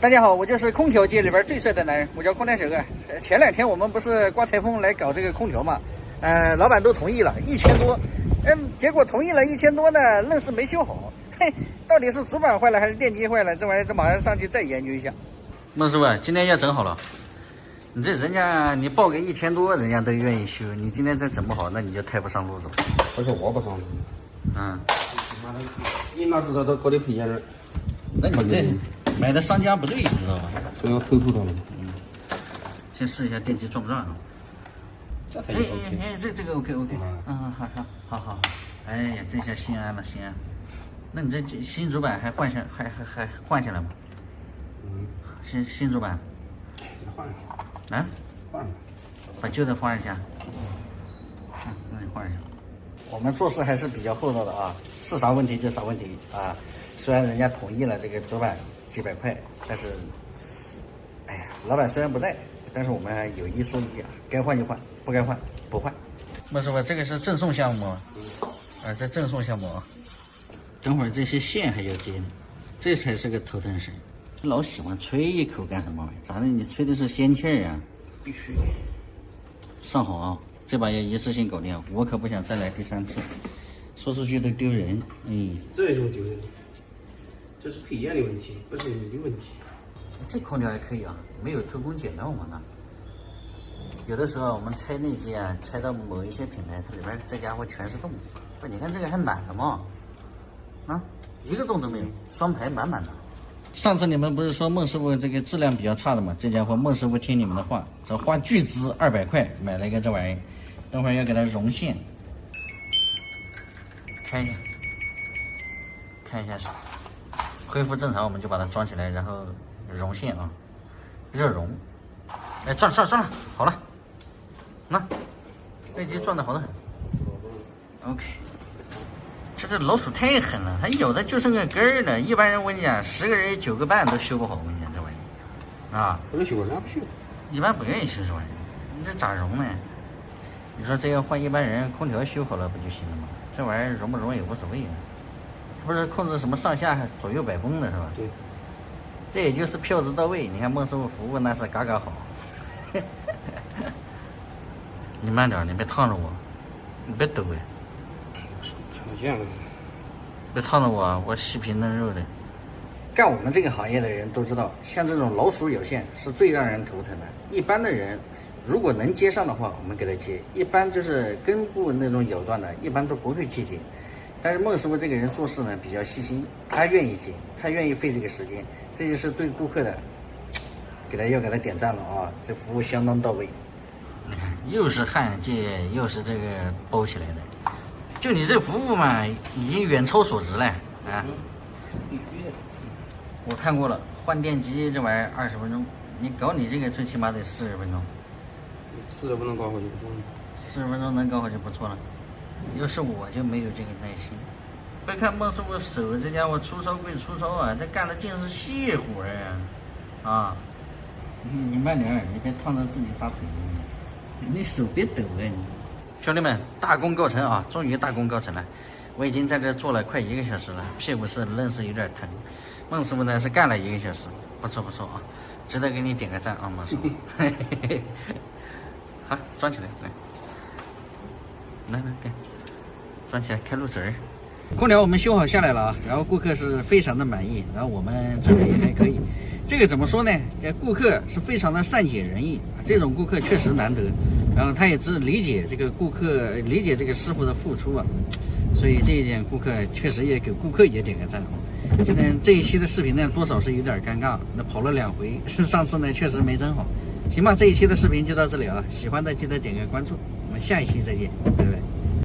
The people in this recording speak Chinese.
大家好，我就是空调界里边最帅的男人，我叫空调小哥。前2天我们不是刮台风来搞这个空调嘛，老板都同意了，1000多，结果同意了1000多呢，愣是没修好，嘿，到底是主板坏了还是电机坏了？这玩意儿这马上上去再研究一下。孟师傅，今天要整好了，你这人家你报个1000多，人家都愿意修，你今天再整不好，那你就太不上路子了。不是我不上路，你哪知道他搞的配件儿？那你这买的商家不对，知道吧？所以我投诉他了。先试一下电机转不转啊？这才 OK。这个 OK，好，哎呀，这下心安了，心安。那你这新主板还换下来吗？新主板。给他换上。啊？换上。把旧的换一下。那你换一下。我们做事还是比较厚道的啊，是啥问题就啥问题啊。虽然人家同意了这个主板几百块，但是，哎呀，老板虽然不在，但是我们还有一说一啊，该换就换，不该换不换。孟师傅，这个是赠送项目这赠送项目啊。等会儿这些线还要接呢，这才是个头疼事。老喜欢吹一口干什么玩意？咋的？你吹的是仙气儿啊？必须上好啊，这把要一次性搞定，我可不想再来第3次，说出去都丢人。这就丢人，这是配件的问题，不是你的问题。这空调还可以啊，没有偷工减料嘛呢。有的时候我们拆内机啊，拆到某一些品牌，它里边这家伙全是洞。不，你看这个还满的嘛，一个洞都没有，双排满满的。上次你们不是说孟师傅这个质量比较差的嘛？这家伙孟师傅听你们的话，这花巨资200块买了一个这玩意儿，等会儿要给它融线，看一下是恢复正常，我们就把它装起来，然后融线啊，热熔。哎，转了，好了，那内机转的好得很。OK。这老鼠太狠了，它有的就剩个根儿了。一般人我跟你讲，10个人9个半都修不好。我跟你讲这玩意儿，啊，不能修，人家不修。一般不愿意修这玩意儿，你这咋融呢？你说这要换一般人，空调修好了不就行了吗？这玩意儿融不融也无所谓啊，不是控制什么上下左右摆风的是吧？对。这也就是票子到位。你看孟师傅服务那是嘎嘎好。你慢点，你别烫着我，你别抖哎。看得见了，别烫着我细皮嫩肉的。干我们这个行业的人都知道，像这种老鼠有线是最让人头疼的。一般的人如果能接上的话，我们给他接；一般就是根部那种咬断的，一般都不会去接。但是孟师傅这个人做事呢比较细心，他愿意接，他愿意费这个时间，这就是对顾客的，给他点赞了啊！这服务相当到位。你看，又是焊接，又是这个包起来的。就你这服务嘛，已经远超所值了啊！我看过了，换电机这玩意儿20分钟，你搞你这个最起码得40分钟。40分钟搞好就不错了。40分钟能搞好就不错了。要是我就没有这个耐心。别看孟师傅手这家伙粗糙归粗糙啊，这干的尽是细活啊！你慢点，你别烫着自己大腿。你手别抖啊你！兄弟们，大功告成啊！终于大功告成了。我已经在这做了快1个小时了，屁股是愣是有点疼。孟师傅呢是干了1个小时，不错啊，值得给你点个赞啊，孟师傅。好，装起来，来，给装起来，开路绳。空调我们修好下来了啊，然后顾客是非常的满意，然后我们整的也还可以。这个怎么说呢？这顾客是非常的善解人意，这种顾客确实难得。然后他也理解这个顾客，理解这个师傅的付出啊，所以这一点顾客确实也给顾客也点个赞啊。现在这一期的视频呢，多少是有点尴尬，那跑了2回，上次呢确实没整好。行吧，这一期的视频就到这里啊，喜欢的记得点个关注，我们下一期再见，拜拜。